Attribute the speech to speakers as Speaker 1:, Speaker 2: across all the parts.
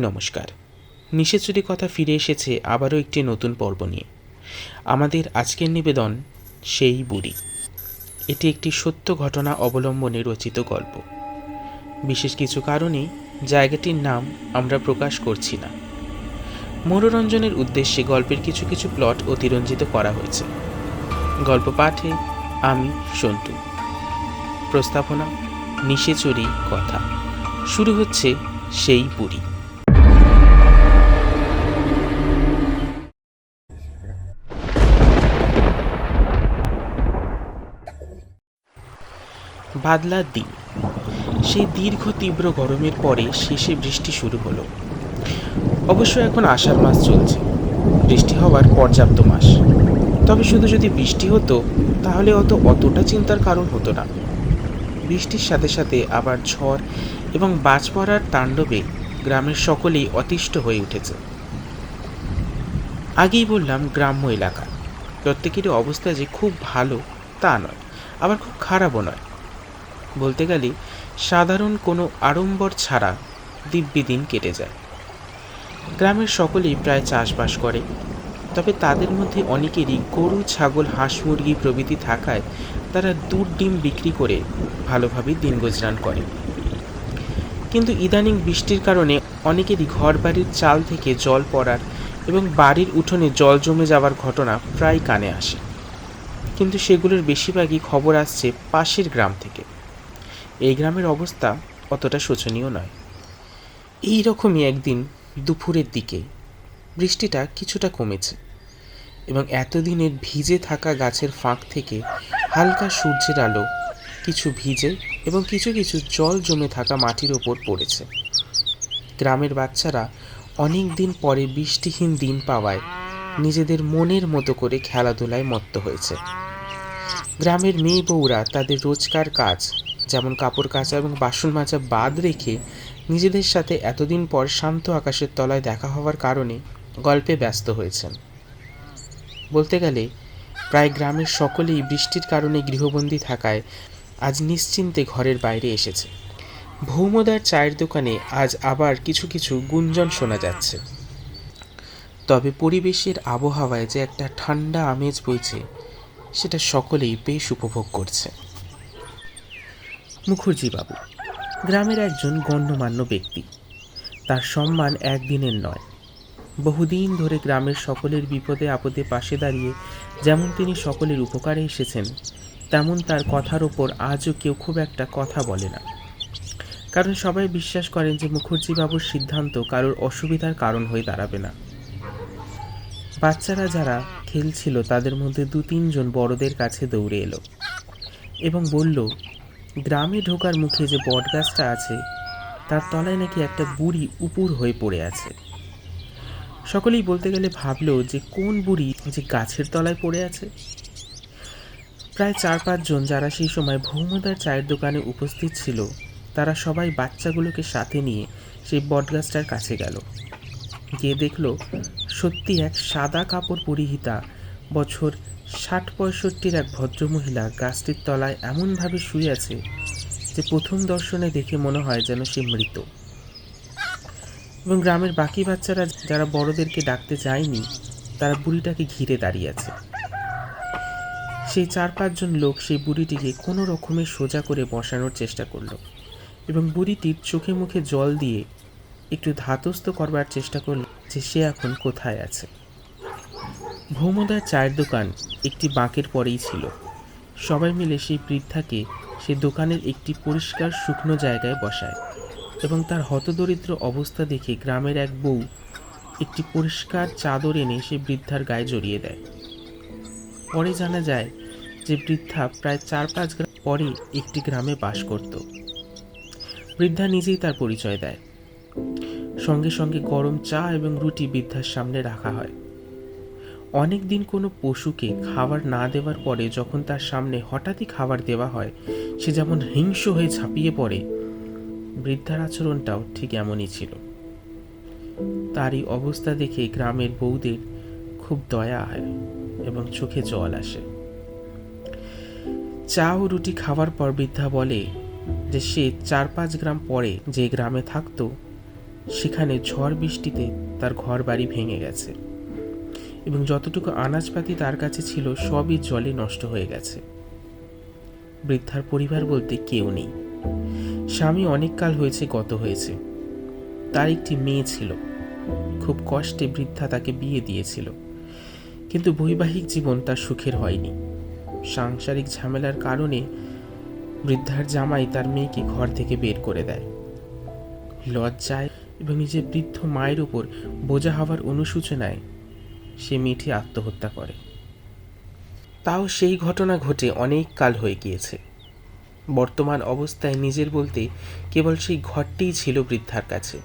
Speaker 1: নমস্কার। নিশিচুরি কথা ফিরে এসেছে আবারও একটি নতুন পর্ব নিয়ে। আমাদের আজকের নিবেদন সেই বুড়ি। এটি একটি সত্য ঘটনা অবলম্বনে রচিত গল্প। বিশেষ কিছু কারণে জায়গাটির নাম আমরা প্রকাশ করছি না। মনোরঞ্জনের উদ্দেশ্যে গল্পের কিছু কিছু প্লট অতিরঞ্জিত করা হয়েছে। গল্প পাঠে আমি সন্তু। প্রস্তাবনা নিশিচুরি কথা। শুরু হচ্ছে সেই বুড়ি। বাদলার দিন। সেই দীর্ঘ তীব্র গরমের পরে শেষে বৃষ্টি শুরু হলো। অবশ্য এখন আষাঢ় মাস চলছে, বৃষ্টি হওয়ার পর্যাপ্ত মাস। তবে শুধু যদি বৃষ্টি হতো তাহলে অতটা চিন্তার কারণ হতো না। বৃষ্টির সাথে সাথে আবার ঝড় এবং বাজ পড়ার তাণ্ডবে গ্রামের সকলেই অতিষ্ঠ হয়ে উঠেছে। আগেই বললাম, গ্রাম্য এলাকা। প্রত্যেকেরই অবস্থা যে খুব ভালো তা নয়, আবার খুব খারাপও নয়। বলতে গেলে সাধারণ কোনো আড়ম্বর ছাড়া দিব্যি দিন কেটে যায়। গ্রামের সকলেই প্রায় চাষবাস করে, তবে তাদের মধ্যে অনেকেরই গরু, ছাগল, হাঁস, মুরগি প্রভৃতি থাকায় তারা দুধ ডিম বিক্রি করে ভালোভাবেই দিন গুজরান করে। কিন্তু ইদানিং বৃষ্টির কারণে অনেকেরই ঘর বাড়ির চাল থেকে জল পড়ার এবং বাড়ির উঠোনে জল জমে যাওয়ার ঘটনা প্রায় কানে আসে। কিন্তু সেগুলোর বেশিরভাগই খবর আসছে পাশের গ্রাম থেকে। এই গ্রামের অবস্থা অতটা শোচনীয় নয়। এই রকমই একদিন দুপুরের দিকে বৃষ্টিটা কিছুটা কমেছে এবং এতদিনের ভিজে থাকা গাছের ফাঁক থেকে হালকা সূর্যের আলো কিছু ভিজে এবং কিছু কিছু জল জমে থাকা মাটির ওপর পড়েছে। গ্রামের বাচ্চারা অনেক দিন পরে বৃষ্টিহীন দিন পাওয়ায় নিজেদের মনের মতো করে খেলাধুলায় মত্ত হয়েছে। গ্রামের মেয়ে বউরা তাদের রোজকার কাজ, যেমন কাপড় কাচা এবং বাসন মাজা বাদ রেখে নিজেদের সাথে এতদিন পর শান্ত আকাশের তলায় দেখা হওয়ার কারণে গল্পে ব্যস্ত হয়েছেন। বলতে গেলে প্রায় গ্রামের সকলেই বৃষ্টির কারণে গৃহবন্দী থাকায় আজ নিশ্চিন্তে ঘরের বাইরে এসেছে। ভৌমদার চায়ের দোকানে আজ আবার কিছু কিছু গুঞ্জন শোনা যাচ্ছে। তবে পরিবেশের আবহাওয়ায় যে একটা ঠান্ডা আমেজ বইছে, সেটা সকলেই বেশ উপভোগ করছে। মুখার্জি বাবু গ্রামের একজন গণ্যমান্য ব্যক্তি। তার সম্মান একদিনের নয়, বহুদিন ধরে গ্রামের সকলের বিপদে আপদে পাশে দাঁড়িয়ে যেমন তিনি সকলের উপকারে এসেছেন, তেমন তার কথার ওপর আজও কেউ খুব একটা কথা বলে না। কারণ সবাই বিশ্বাস করেন যে মুখার্জি বাবুর সিদ্ধান্ত কারোর অসুবিধার কারণ হয়ে দাঁড়াবে না। বাচ্চারা যারা খেলছিল তাদের মধ্যে 2-3 জন বড়দের কাছে দৌড়ে এলো এবং বলল, গ্রামে ঢোকার মুখে যে বটগাছটা আছে তার তলায় নাকি একটা বুড়ি উপুর হয়ে পড়ে আছে। সকলেই বলতে গেলে ভাবল যে কোন বুড়ি যে গাছের তলায় পড়ে আছে। প্রায় 4-5 জন যারা সেই সময় ভৌমদার চায়ের দোকানে উপস্থিত ছিল, তারা সবাই বাচ্চাগুলোকে সাথে নিয়ে সেই বটগাছটার কাছে গেল। গিয়ে দেখল সত্যি এক সাদা কাপড় পরিহিতা বছর 60-65 এক ভদ্রমহিলা গাছটির তলায় এমনভাবে শুয়ে আছে যে প্রথম দর্শনে দেখে মনে হয় যেন সে মৃত। এবং গ্রামের বাকি বাচ্চারা যারা বড়দেরকে ডাকতে যায়নি, তারা বুড়িটাকে ঘিরে দাঁড়িয়ে আছে। সেই 4-5 জন লোক সেই বুড়িটিকে কোনো রকমে সোজা করে বসানোর চেষ্টা করল এবং বুড়িটির চোখে মুখে জল দিয়ে একটু ধাতস্থ করবার চেষ্টা করল যে সে এখন কোথায় আছে। ভৌমদার চায়ের দোকান একটি বাঁকের পরেই ছিল। সবাই মিলে সেই বৃদ্ধাকে সে দোকানের একটি পরিষ্কার শুকনো জায়গায় বসায় এবং তার হতদরিদ্র অবস্থা দেখে গ্রামের এক বউ একটি পরিষ্কার চাদর এনে সেই বৃদ্ধার গায়ে জড়িয়ে দেয়। পরে জানা যায় যে বৃদ্ধা প্রায় 4-5 গ্রাম পরে একটি গ্রামে বাস করত। বৃদ্ধা নিজেই তার পরিচয় দেয়। সঙ্গে সঙ্গে গরম চা এবং রুটি বৃদ্ধার সামনে রাখা হয়। অনেক দিন কোনো পশুকে খাবার না দেওয়ার পরে যখন তার সামনে হঠাৎই খাবার দেওয়া হয়, সে যেমন হিংস্র হয়ে ঝাঁপিয়ে পড়ে, বৃদ্ধার আচরণটাও ঠিক এমনই ছিল। তারই অবস্থা দেখে গ্রামের বউদের খুব দয়া হয় এবং চোখে জল আসে। চা ও রুটি খাওয়ার পর বৃদ্ধা বলে যে সে 4-5 গ্রাম পরে যে গ্রামে থাকতো সেখানে ঝড় বৃষ্টিতে তার ঘর বাড়ি ভেঙে গেছে এবং যতটুকু আনাজপাতি তার কাছে ছিল সবই জলে নষ্ট হয়ে গেছে। বৃদ্ধার পরিবার বলতে কেউ নেই। স্বামী অনেক কাল হয়েছে গত হয়েছে। তার একটি মেয়ে ছিল। খুব কষ্টে বৃদ্ধা তাকে বিয়ে দিয়েছিল, কিন্তু বৈবাহিক জীবন তার সুখের হয়নি। সাংসারিক ঝামেলার কারণে বৃদ্ধার জামাই তার মেয়েকে ঘর থেকে বের করে দেয়। লজ্জায় এবং নিজের বৃদ্ধ মায়ের উপর বোঝা হওয়ার অনুশোচনায় সে মেয়েটি আত্মহত্যা করে। তাও সেই ঘটনা ঘটে অনেক কাল হয়ে গিয়েছে। বর্তমান অবস্থায় নিজের বলতে কেবল সেই ঘরটিই ছিল বৃদ্ধার কাছে।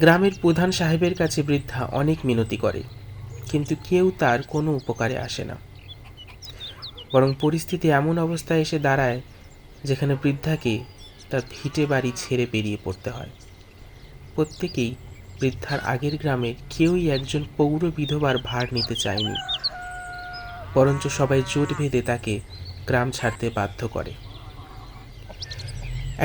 Speaker 1: গ্রামের প্রধান সাহেবের কাছে বৃদ্ধা অনেক মিনতি করে, কিন্তু কেউ তার কোনো উপকারে আসে না। বরং পরিস্থিতি এমন অবস্থায় এসে দাঁড়ায় যেখানে বৃদ্ধাকে তার ভিটে বাড়ি ছেড়ে বেরিয়ে পড়তে হয়। প্রত্যেকেই বৃদ্ধার আগের গ্রামের কেউই একজন পৌর বিধবার ভার নিতে চায়নি, বরঞ্চ সবাই জোট বেঁধে তাকে গ্রাম ছাড়তে বাধ্য করে।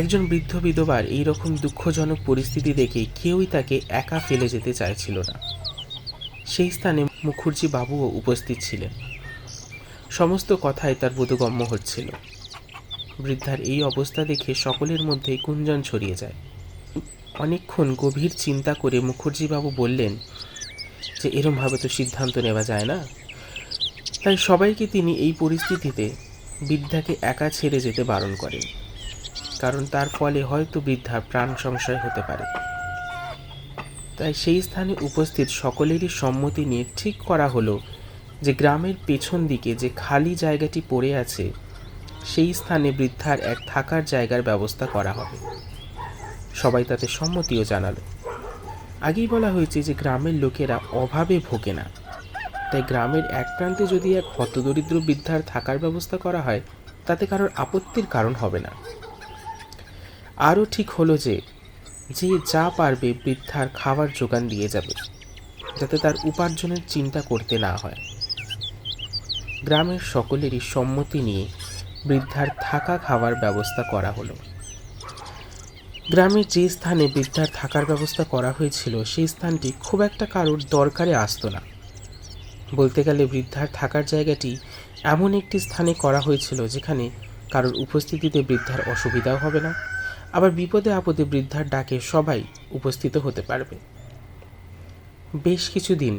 Speaker 1: একজন বৃদ্ধ বিধবার এইরকম দুঃখজনক পরিস্থিতি দেখে কেউই তাকে একা ফেলে যেতে চাইছিল না। সেই স্থানে মুখুর্জি বাবুও উপস্থিত ছিলেন। সমস্ত কথাই তার বোধগম্য হচ্ছিল। বৃদ্ধার এই অবস্থা দেখে সকলের মধ্যে গুঞ্জন ছড়িয়ে যায়। অনেকক্ষণ গভীর চিন্তা করে মুখুর্জি বাবু বললেন যে এরমভাবে তো সিদ্ধান্ত নেওয়া যায় না। তাই সবাইকে তিনি এই পরিস্থিতিতে বৃদ্ধাকে একা ছেড়ে যেতে বারণ করেন, কারণ তার ফলে হয়তো বৃদ্ধার প্রাণ সংশয় হতে পারে। তাই সেই স্থানে উপস্থিত সকলেরই সম্মতি নিয়ে ঠিক করা হলো যে গ্রামের পেছন দিকে যে খালি জায়গাটি পড়ে আছে সেই স্থানে বৃদ্ধার এক থাকার জায়গার ব্যবস্থা করা হবে। সবাই তাতে সম্মতিও জানালো। আগেই বলা হয়েছে যে গ্রামের লোকেরা অভাবে ভোগে না, তাই গ্রামের এক প্রান্তে যদি এক হতদরিদ্র বৃদ্ধার থাকার ব্যবস্থা করা হয় তাতে কারোর আপত্তির কারণ হবে না। আরও ঠিক হলো যে যে যা পারবে বৃদ্ধার খাবার যোগান দিয়ে যাবে, যাতে তার উপার্জনের চিন্তা করতে না হয়। গ্রামের সকলেরই সম্মতি নিয়ে বৃদ্ধার থাকা খাওয়ার ব্যবস্থা করা হলো। গ্রামের যে স্থানে বৃদ্ধার থাকার ব্যবস্থা করা হয়েছিল সেই স্থানটি খুব একটা কারোর দরকারে আসতো না। বলতে গেলে বৃদ্ধার থাকার জায়গাটি এমন একটি স্থানে করা হয়েছিল যেখানে কারোর উপস্থিতিতে বৃদ্ধার অসুবিধাও হবে না, আবার বিপদে আপদে বৃদ্ধার ডাকে সবাই উপস্থিত হতে পারবে। বেশ কিছুদিন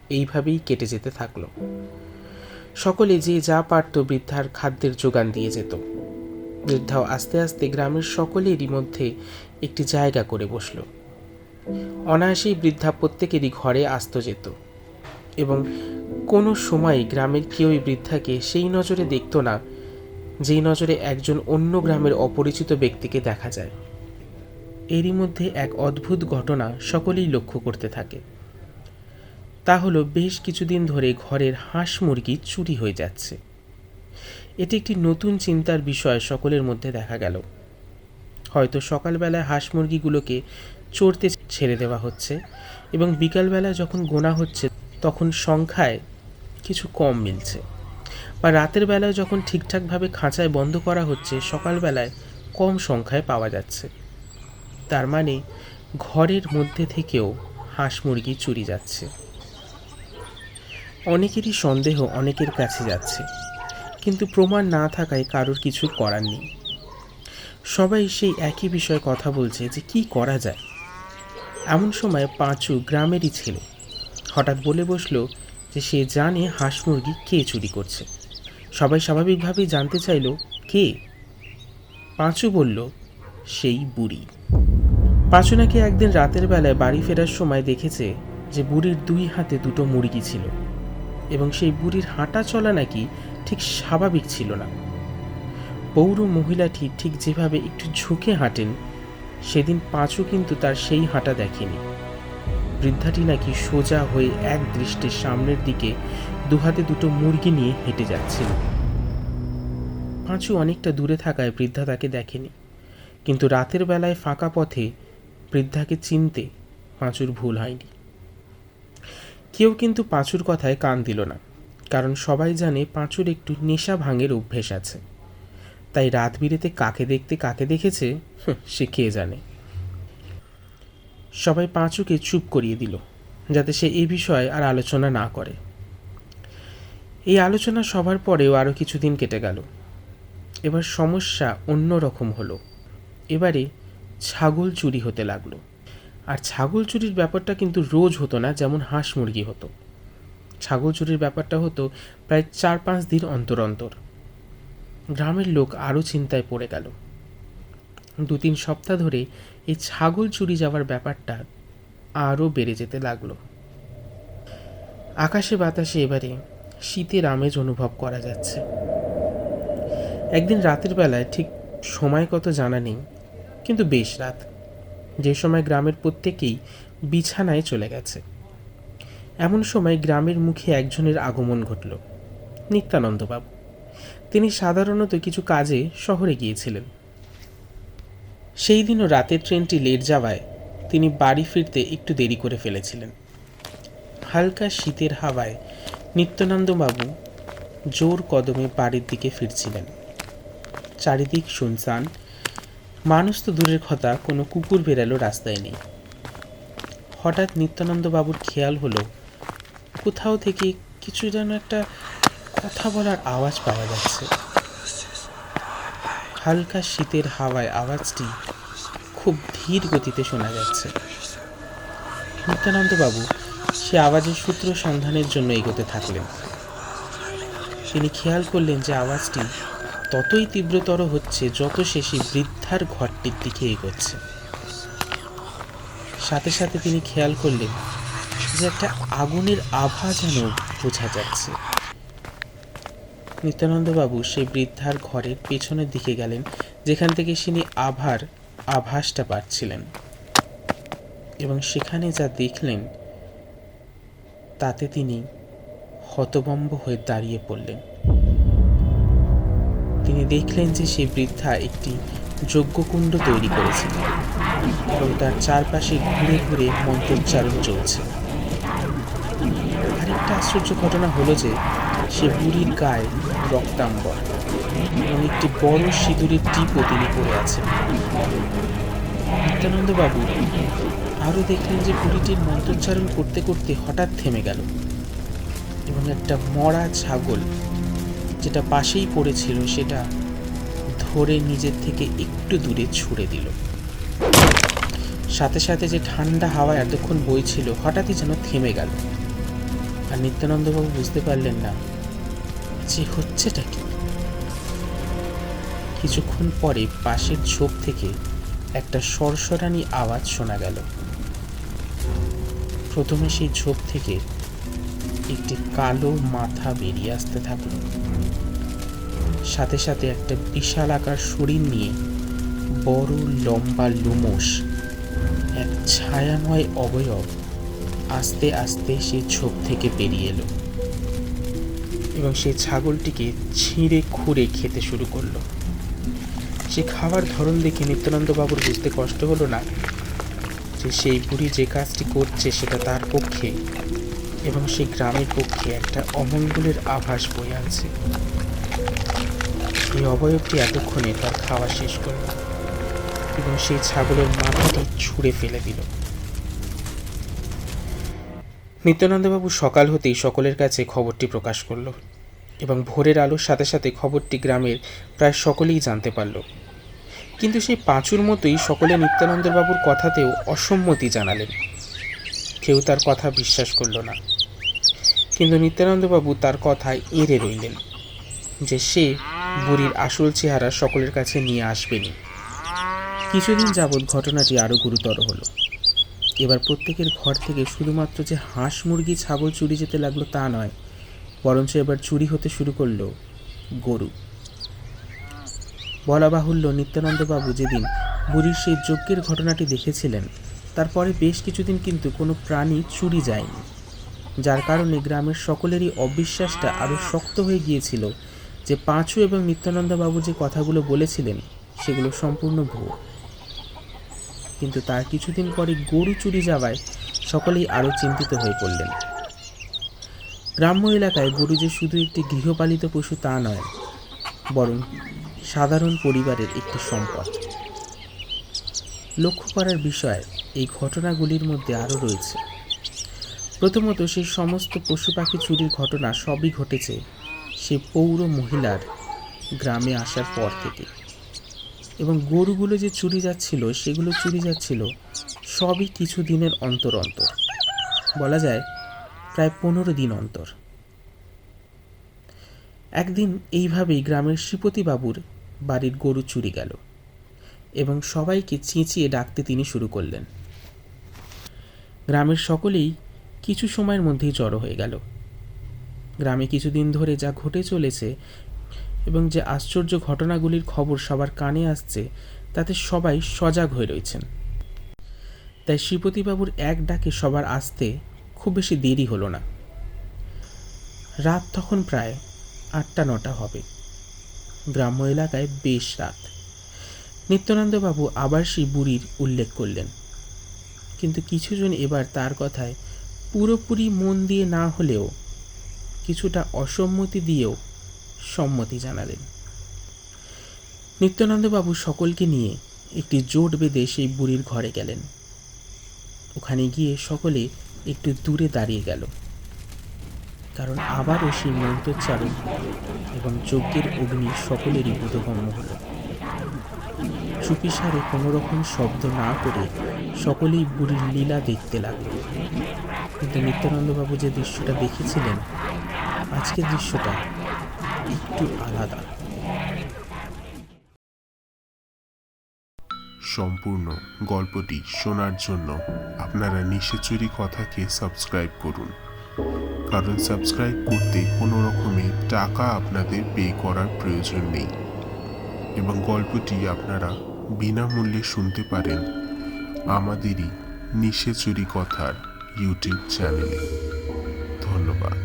Speaker 1: এইভাবেই কেটে যেতে থাকলো। সকলে যে যা পারত বৃদ্ধার খাদ্যের যোগান দিয়ে যেত। বৃদ্ধাও আস্তে আস্তে গ্রামের সকলেরই মধ্যে একটি জায়গা করে বসল। অনায়াসেই বৃদ্ধা প্রত্যেকেরই ঘরে আসত যেত এবং কোনো সময় গ্রামের কেউই বৃদ্ধাকে সেই নজরে দেখত না যেই নজরে একজন অন্য গ্রামের অপরিচিত ব্যক্তিকে দেখা যায়। এরই মধ্যে এক অদ্ভুত ঘটনা সকলেই লক্ষ্য করতে থাকে। তা হলো বেশ কিছুদিন ধরে ঘরের হাঁস মুরগি চুরি হয়ে যাচ্ছে। এটি একটি নতুন চিন্তার বিষয় সকলের মধ্যে দেখা গেল। হয়তো সকালবেলায় হাঁস মুরগিগুলোকে চড়তে ছেড়ে দেওয়া হচ্ছে এবং বিকালবেলায় যখন গোনা হচ্ছে তখন সংখ্যায় কিছু কম মিলছে, বা রাতের বেলায় যখন ঠিকঠাকভাবে খাঁচায় বন্ধ করা হচ্ছে সকালবেলায় কম সংখ্যায় পাওয়া যাচ্ছে। তার মানে ঘরের মধ্যে থেকেও হাঁস মুরগি চুরি যাচ্ছে। অনেকেরই সন্দেহ অনেকের কাছে যাচ্ছে, কিন্তু প্রমাণ না থাকায় কারোর কিছু করার নেই। সবাই সেই একই বিষয়ে কথা বলছে যে কি করা যায়। এমন সময় পাঁচু গ্রামেরই ছেলে হঠাৎ বলে বসলো যে সে জানে হাঁস মুরগি কে চুরি করছে। সবাই স্বাভাবিকভাবেই জানতে চাইল কে। পাঁচু বলল, সেই বুড়ি। পাঁচু নাকি একদিন রাতের বেলায় বাড়ি ফেরার সময় দেখেছে যে বুড়ির দুই হাতে দুটো মুরগি ছিল এবং সেই বুড়ির হাঁটা চলা নাকি ঠিক স্বাভাবিক ছিল না। পৌর মহিলাটি ঠিক যেভাবে একটু ঝুঁকে হাঁটেন সেদিন পাঁচু কিন্তু তার সেই হাঁটা দেখেনি। বৃদ্ধাটি নাকি সোজা হয়ে এক দৃষ্টে সামনের দিকে দুহাতে দুটো মুরগি নিয়ে হেঁটে যাচ্ছিল। পাঁচু অনেকটা দূরে থাকায় বৃদ্ধা তাকে দেখেনি, কিন্তু রাতের বেলায় ফাঁকা পথে বৃদ্ধাকে চিনতে পাঁচুর ভুল হয়নি। কেউ কিন্তু পাঁচুর কথায় কান দিল না, কারণ সবাই জানে পাঁচুর একটু নেশা ভাঙের অভ্যেস আছে। তাই রাত বিরেতে কাকে দেখতে কাকে দেখেছে সে কে জানে। সবাই পাঁচুকে চুপ করিয়ে দিল, যাতে সে এ বিষয়ে আর আলোচনা না করে। এই আলোচনা সবার পরেও আরও কিছুদিন কেটে গেল। এবার সমস্যা অন্য রকম হলো। এবারে ছাগল চুরি হতে লাগলো। আর ছাগল চুরির ব্যাপারটা কিন্তু রোজ হতো না, যেমন হাঁস মুরগি হতো। ছাগল চুরির ব্যাপারটা হতো প্রায় 4-5 দিন অন্তর অন্তর। গ্রামের লোক আরও চিন্তায় পড়ে গেল। 2-3 সপ্তাহ ধরে এই ছাগল চুরি যাওয়ার ব্যাপারটা আরও বেড়ে যেতে লাগলো। আকাশে বাতাসে এবারে শীতের আমেজ অনুভব করা যাচ্ছে। একদিন রাতের বেলায়, ঠিক সময় কত জানা নেই, কিন্তু বেশ রাত, যে সময় গ্রামের প্রত্যেকেই বিছানায় চলে গেছে, এমন সময় গ্রামের মুখে একজনের আগমন ঘটল। নিত্যানন্দবাবু। তিনি সাধারণত কিছু কাজে শহরে গিয়েছিলেন। সেই দিনও রাতের ট্রেনটি লেট যাওয়ায় তিনি বাড়ি ফিরতে একটু দেরি করে ফেলেছিলেন। হালকা শীতের হাওয়ায় নিত্যানন্দবাবু জোর কদমে বাড়ির দিকে ফিরছিলেন। চারিদিক শুনশান, মানুষ তো দূরের কথা, কোনো কুকুর বেরালো রাস্তায় নেই। হঠাৎ নিত্যানন্দবাবুর খেয়াল হলো কোথাও থেকে কিছু যেন একটা কথা বলার আওয়াজ পাওয়া যাচ্ছে। হালকা শীতের হাওয়ায় আওয়াজটি খুব ধীর গতিতে শোনা যাচ্ছে। নিত্যানন্দবাবু সে আওয়াজের সূত্র সন্ধানের জন্য এগোতে থাকলেন। তিনি খেয়াল করলেন যে আওয়াজটি ততই তীব্রতর হচ্ছে যত সে সেই বৃদ্ধার ঘরটির দিকে এগোচ্ছে। সাথে সাথে তিনি খেয়াল করলেন যে একটা আগুনের আভা যেন বোঝা যাচ্ছে। নিত্যানন্দবাবু সেই বৃদ্ধার ঘরের পেছনের দিকে গেলেন, যেখান থেকে তিনি আভার আভাসটা পাচ্ছিলেন, এবং সেখানে যা দেখলেন তাতে তিনি হতভম্ব হয়ে দাঁড়িয়ে পড়লেন। তিনি দেখলেন যে সেই বৃদ্ধা একটি যজ্ঞকুণ্ড তৈরি করেছিল এবং তার চারপাশে ঘুরে ঘুরে মন্ত্রোচ্চারণ চলছে। আরেকটা আশ্চর্য ঘটনা হলো যে সে বুড়ির গায়ে রক্তাম্বর এবং একটি বড় সিঁদুরের টিপও তিনি পরে আছেন। নিত্যানন্দবাবু আরও দেখলেন যে বুড়িটির মন্ত্রোচ্চারণ করতে করতে হঠাৎ থেমে গেল এবং একটা মরা ছাগল যেটা পাশেই পড়েছিল সেটা ধরে নিজের থেকে একটু দূরে ছুঁড়ে দিল। সাথে সাথে যে ঠান্ডা হাওয়া এতক্ষণ বইছিল হঠাৎই যেন থেমে গেল। আর নিত্যানন্দবাবু বুঝতে পারলেন না যে হচ্ছেটা কি। কিছুক্ষণ পরে পাশের ঝোপ থেকে একটা সরসরানি আওয়াজ শোনা গেল। প্রথমে সেই ঝোপ থেকে একটি কালো মাথা বেরিয়ে আসতে থাকলো। সাথে সাথে একটা বিশাল আকার শরীর নিয়ে বড় লম্বা লোমশ এক ছায়াময় অবয়ব আস্তে আস্তে সেই ঝোপ থেকে বেরিয়ে এলো এবং সেই ছাগলটিকে ছিঁড়ে খুঁড়ে খেতে শুরু করলো। সে খাওয়ার ধরন দেখে নিত্যানন্দবাবুর বুঝতে কষ্ট হলো না যে সেই বুড়ি যে কাজটি করছে সেটা তার পক্ষে এবং সেই গ্রামের পক্ষে একটা অমঙ্গলের আভাস বয়ে আনছে। এই অবয়বটি এতক্ষণে তার খাওয়া শেষ করল এবং সেই ছাগলের মাথাটি ছুঁড়ে ফেলে দিল। নিত্যানন্দবাবু সকাল হতেই সকলের কাছে খবরটি প্রকাশ করল এবং ভোরের আলোর সাথে সাথে খবরটি গ্রামের প্রায় সকলেই জানতে পারল। কিন্তু সেই পাঁচুর মতোই সকলে নিত্যানন্দবাবুর কথাতেও অসম্মতি জানালেন। কেউ তার কথা বিশ্বাস করল না, কিন্তু নিত্যানন্দবাবু তার কথায় এড়ে রইলেন যে সে বুড়ির আসল চেহারা সকলের কাছে নিয়ে আসবেনি। কিছুদিন যাবৎ ঘটনাটি আরও গুরুতর হলো। এবার প্রত্যেকের ঘর থেকে শুধুমাত্র যে হাঁস মুরগি ছাগল চুরি যেতে লাগলো তা নয়, বরঞ্চ এবার চুরি হতে শুরু করলো গরু। বলা বাহুল্য, নিত্যানন্দবাবু যেদিন বুড়ির সেই যজ্ঞের ঘটনাটি দেখেছিলেন তারপরে বেশ কিছুদিন কিন্তু কোনো প্রাণী চুরি যায়নি, যার কারণে গ্রামের সকলেরই অবিশ্বাসটা আরও শক্ত হয়ে গিয়েছিল যে পাঁচু এবং নিত্যানন্দবাবু যে কথাগুলো বলেছিলেন সেগুলো সম্পূর্ণ ভুয়ো। কিন্তু তার কিছুদিন পরে গরু চুরি যাওয়ায় সকলেই আরও চিন্তিত হয়ে পড়লেন। গ্রাম্য এলাকায় গরু যে শুধু একটি গৃহপালিত পশু তা নয়, বরং সাধারণ পরিবারের একটি সম্পদ। লক্ষ্য করার বিষয়, এই ঘটনাগুলির মধ্যে আরও রয়েছে। প্রথমত, সেই সমস্ত পশু পাখি চুরির ঘটনা সবই ঘটেছে সে পৌর মহিলার গ্রামে আসার পর থেকে। এবং গরুগুলো যে চুরি যাচ্ছিল, সেগুলো চুরি যাচ্ছিল সবই কিছু দিনের অন্তর অন্তর, বলা যায় প্রায় 15 দিন অন্তর। একদিন এইভাবেই গ্রামের শ্রীপতিবাবুর বাড়ির গরু চুরি গেল এবং সবাইকে চেঁচিয়ে ডাকতে তিনি শুরু করলেন। গ্রামের সকলেই কিছু সময়ের মধ্যেই জড়ো হয়ে গেল। গ্রামে কিছুদিন ধরে যা ঘটে চলেছে এবং যে আশ্চর্য ঘটনাগুলির খবর সবার কানে আসছে, তাতে সবাই সজাগ হয়ে রয়েছেন। তাই শ্রীপতিবাবুর এক ডাকে সবার আসতে খুব বেশি দেরি হলো না। রাত তখন প্রায় 8-9 হবে। গ্রাম্য এলাকায় বেশ রাত। নিত্যানন্দবাবু আবার সেই বুড়ির উল্লেখ করলেন, কিন্তু কিছুজন এবার তার কথায় পুরোপুরি মন দিয়ে না হলেও কিছুটা অসম্মতি দিয়েও সম্মতি জানালেন। নিত্যানন্দবাবু সকলকে নিয়ে একটি জোট বেঁধে সেই বুড়ির ঘরে গেলেন। ওখানে গিয়ে সকলে একটু দূরে দাঁড়িয়ে গেল, কারণ আবারও সেই মন্ত্রোচ্চারণ এবং যজ্ঞের অগ্নি সকলেরই বোধগম্য হল। চুপিসারে কোনো রকম শব্দ না করে সকলেই বুড়ির লীলা দেখতে লাগল। কিন্তু নিত্যানন্দবাবু যে দৃশ্যটা দেখেছিলেন, আজকের দৃশ্যটা একটু আলাদা।
Speaker 2: সম্পূর্ণ গল্পটি শোনার জন্য আপনারা নিশাচুরি কথাকে সাবস্ক্রাইব করুন, কারণ সাবস্ক্রাইব করতে কোনো রকমের টাকা আপনাদের পে করার প্রয়োজন নেই এবং গল্পটি আপনারা বিনামূল্যে শুনতে পারেন আমাদেরই নিশাচুরি কথার ইউটিউব চ্যানেলে। ধন্যবাদ।